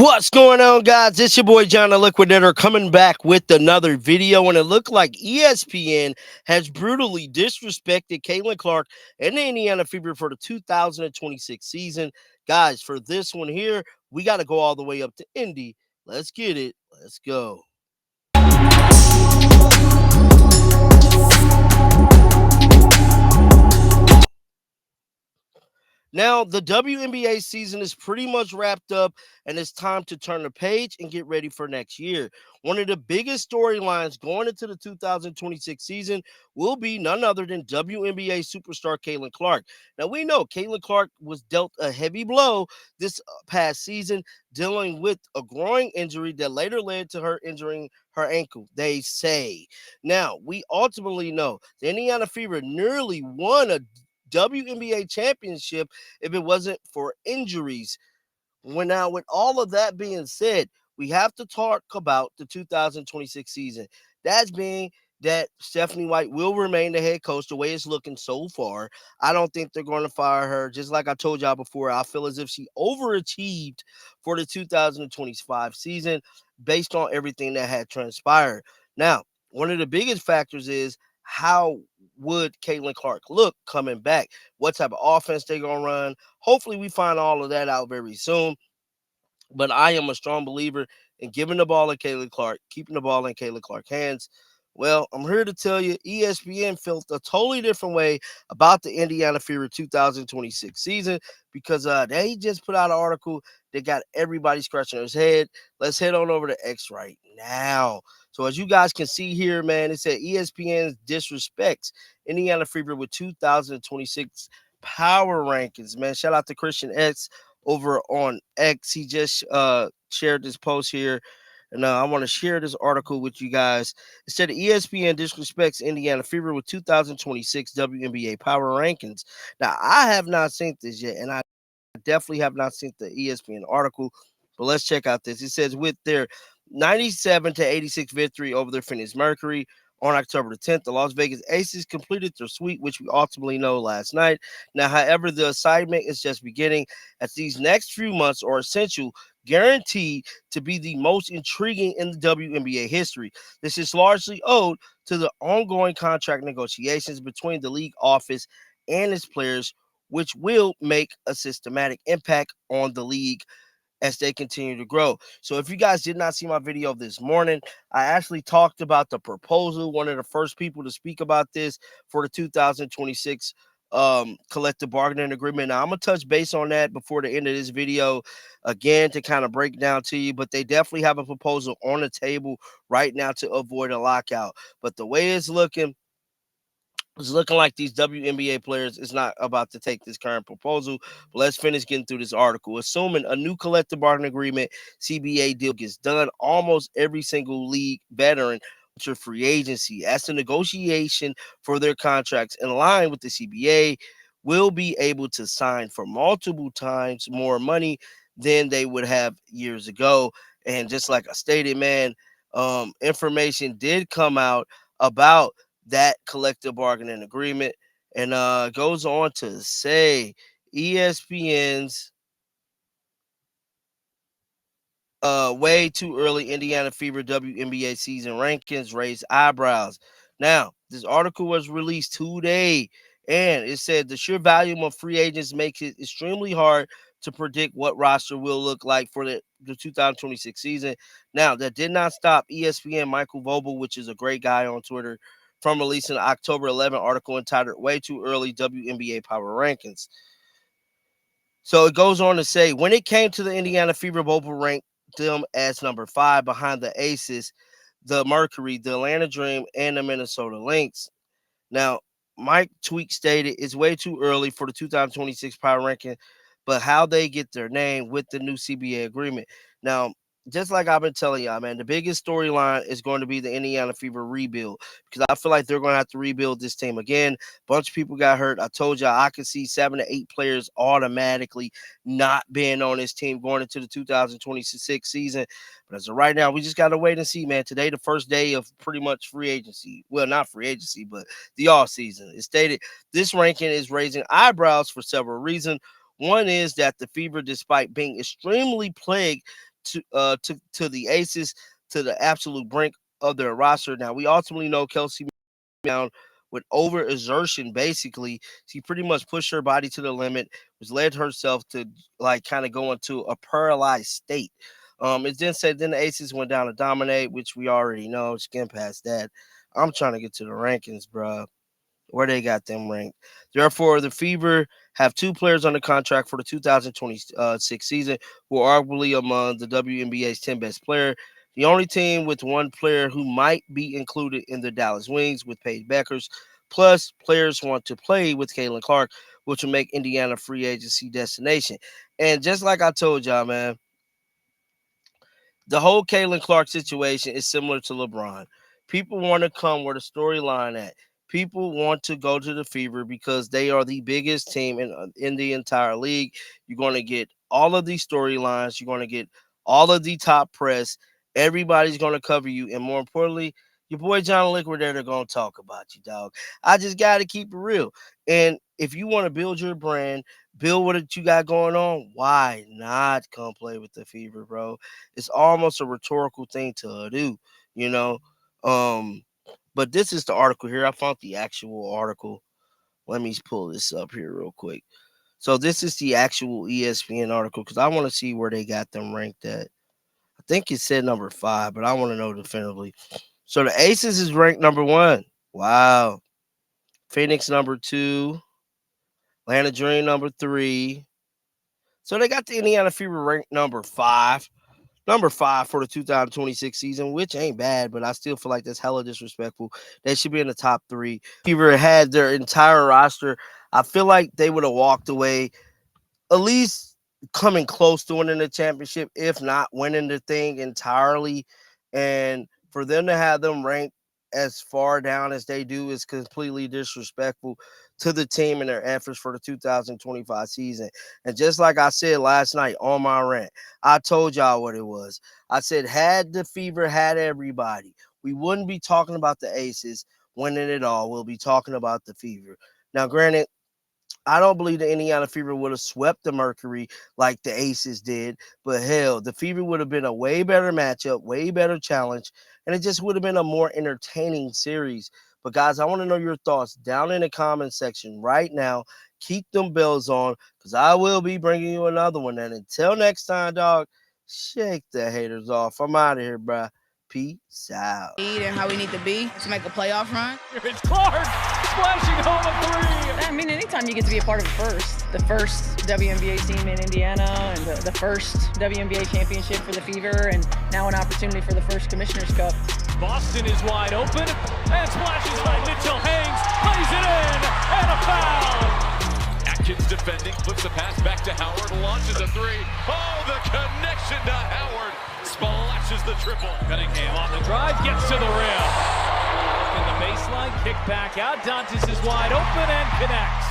What's going on, guys? It's your boy John the Liquidator coming back with another video. And it looked like ESPN has brutally disrespected Caitlin Clark and the Indiana Fever for the 2026 season. Guys, for this one here, we got to go all the way up to Indy. Let's get it. Let's go. Now, the WNBA season is pretty much wrapped up, and it's time to turn the page and get ready for next year. One of the biggest storylines going into the 2026 season will be none other than WNBA superstar Caitlin Clark. Now, we know Caitlin Clark was dealt a heavy blow this past season, dealing with a groin injury that later led to her injuring her ankle, they say. Now, we ultimately know the Indiana Fever nearly won a WNBA championship if it wasn't for injuries. With all of that being said, we have to talk about the 2026 season. That's being that Stephanie White will remain the head coach the way it's looking so far. I don't think they're going to fire her. Just like I told y'all before, I feel as if she overachieved for the 2025 season based on everything that had transpired. Now, one of the biggest factors is how would Caitlin Clark look coming back? What type of offense they gonna run? Hopefully, we find all of that out very soon. But I am a strong believer in giving the ball to Caitlin Clark, keeping the ball in Caitlin Clark's hands. Well, I'm here to tell you, ESPN felt a totally different way about the Indiana Fever 2026 season because they just put out an article that got everybody scratching their head. Let's head on over to X right now. So as you guys can see here, man, it said ESPN disrespects Indiana Fever with 2026 power rankings. Man, shout out to Christian X over on X. He just shared this post here. And I want to share this article with you guys. It said ESPN disrespects Indiana Fever with 2026 WNBA power rankings. Now, I have not seen this yet, and I definitely have not seen the ESPN article. But let's check out this. It says with their 97-86 victory over their Phoenix Mercury on October the 10th, the Las Vegas Aces completed their sweep, which we ultimately know last night. Now, however, the assignment is just beginning, as these next few months are essential, guaranteed to be the most intriguing in the WNBA history. This is largely owed to the ongoing contract negotiations between the league office and its players, which will make a systematic impact on the league as they continue to grow. So if you guys did not see my video this morning, I actually talked about the proposal, one of the first people to speak about this for the 2026 collective bargaining agreement. Now I'm gonna touch base on that before the end of this video again to kind of break down to you, but they definitely have a proposal on the table right now to avoid a lockout. But the way it's looking like these WNBA players is not about to take this current proposal. But let's finish getting through this article. Assuming a new collective bargaining agreement CBA deal gets done, almost every single league veteran to free agency as the negotiation for their contracts in line with the CBA will be able to sign for multiple times more money than they would have years ago. And just like I stated, man, information did come out about that collective bargaining agreement, and goes on to say ESPN's way too early Indiana Fever WNBA season rankings raised eyebrows. Now, this article was released today, and it said the sheer volume of free agents makes it extremely hard to predict what roster will look like for the 2026 season. Now, that did not stop ESPN Michael Vogel, which is a great guy on Twitter, from releasing an October 11 article entitled Way Too Early WNBA Power Rankings. So it goes on to say, when it came to the Indiana Fever, Vogel ranked them as number 5 behind the Aces, the Mercury, the Atlanta Dream, and the Minnesota Lynx. Now, Mike Tweak stated it's way too early for the 2026 power ranking, but how they get their name with the new CBA agreement. Now, just like I've been telling y'all, man, the biggest storyline is going to be the Indiana Fever rebuild because I feel like they're going to have to rebuild this team again. Bunch of people got hurt. I told y'all I could see 7 to 8 players automatically not being on this team going into the 2026 season. But as of right now, we just got to wait and see, man. Today, the first day of pretty much free agency. Well, not free agency, but the off season. It stated this ranking is raising eyebrows for several reasons. One is that the Fever, despite being extremely plagued to the Aces to the absolute brink of their roster. Now we ultimately know Kelsey down with overexertion. Basically, she pretty much pushed her body to the limit, which led herself to like kind of go into a paralyzed state. It then said then the Aces went down to dominate, which we already know. Skim past that. I'm trying to get to the rankings, bro, where they got them ranked. Therefore, the Fever have two players under contract for the 2026 season who are arguably among the WNBA's 10 best player. The only team with one player who might be included in the Dallas Wings with Paige Beckers. Plus, players want to play with Caitlin Clark, which will make Indiana a free agency destination. And just like I told y'all, man, the whole Caitlin Clark situation is similar to LeBron. People want to come where the storyline at. People want to go to the Fever because they are the biggest team in the entire league. You're going to get all of these storylines. You're going to get all of the top press. Everybody's going to cover you. And more importantly, your boy John Liquidator going to talk about you, dog. I just got to keep it real. And if you want to build your brand, build what you got going on, why not come play with the Fever, bro? It's almost a rhetorical thing to do, you know. But this is the article here. I found the actual article. Let me pull this up here real quick. So this is the actual ESPN article because I want to see where they got them ranked at. I think it said number 5, but I want to know definitively. So the Aces is ranked number 1. Wow. Phoenix number 2. Atlanta Dream number 3. So they got the Indiana Fever ranked number 5. Number 5 for the 2026 season, which ain't bad, but I still feel like that's hella disrespectful. They should be in the top 3. Fever had their entire roster. I feel like they would have walked away at least coming close to winning the championship, if not winning the thing entirely. And for them to have them ranked as far down as they do is completely disrespectful to the team and their efforts for the 2025 season. And just like I said last night on my rant, I told y'all what it was. I said, had the Fever had everybody, we wouldn't be talking about the Aces winning it all. We'll be talking about the Fever. Now, granted, I don't believe the Indiana Fever would have swept the Mercury like the Aces did, but hell, the Fever would have been a way better matchup, way better challenge, and it just would have been a more entertaining series. But guys, I want to know your thoughts down in the comment section right now. Keep them bells on because I will be bringing you another one. And until next time, dog, shake the haters off. I'm out of here, bro. Peace out. And how we need to be to make a playoff run. It's Clark splashing home a 3. I mean, anytime you get to be a part of the first WNBA team in Indiana, and the first WNBA championship for the Fever, and now an opportunity for the first Commissioner's Cup. Boston is wide open, and splashes by Mitchell Haynes, plays it in, and a foul. Atkins defending, flips the pass back to Howard, launches a 3. Oh, the connection to Howard. Splashes the triple. Cunningham on the drive, gets to the rim. In the baseline, kick back out. Dantas is wide open and connects.